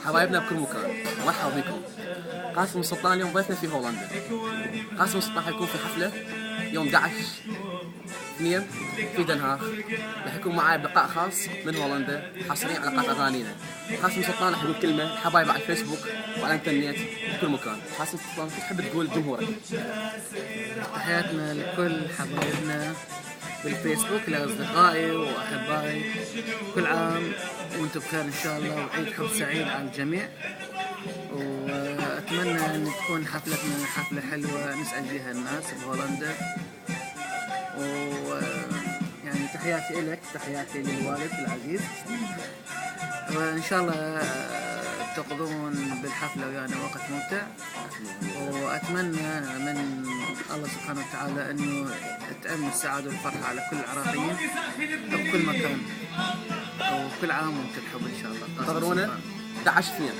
حبايبنا بكل مكان، مرحبا بكم. قاسم السلطان اليوم ضيفنا في هولندا. قاسم السلطان حيكون في حفلة يوم 11/2 في دنهاغ. راح يكون معاي بلقاء خاص من هولندا حصريا على قناة أغانينا. قاسم السلطان راح يقول كلمة لحبايبه على الفيسبوك وعلى الانترنت بكل مكان. قاسم السلطان شو تحب تقول لجمهورك؟ تحياتنا لكل حبايبنا بالفيسبوك، لأصدقائي وأحبائي. كل عام وانتم بخير إن شاء الله، وعيد حب سعيد على الجميع. وأتمنى أن تكون حفلتنا حفلة حلوة نسعد بها الناس بهولندا. ويعني تحياتي إلك، تحياتي للوالد العزيز، وإن شاء الله تقضون بالحفلة ويانا وقت ممتع. وأتمنى من الله سبحانه وتعالى أنه تأمن السعادة والفرحة على كل العراقيين بكل مكان، وكل عام وانتم بحب إن شاء الله. انتظرونا 11/2.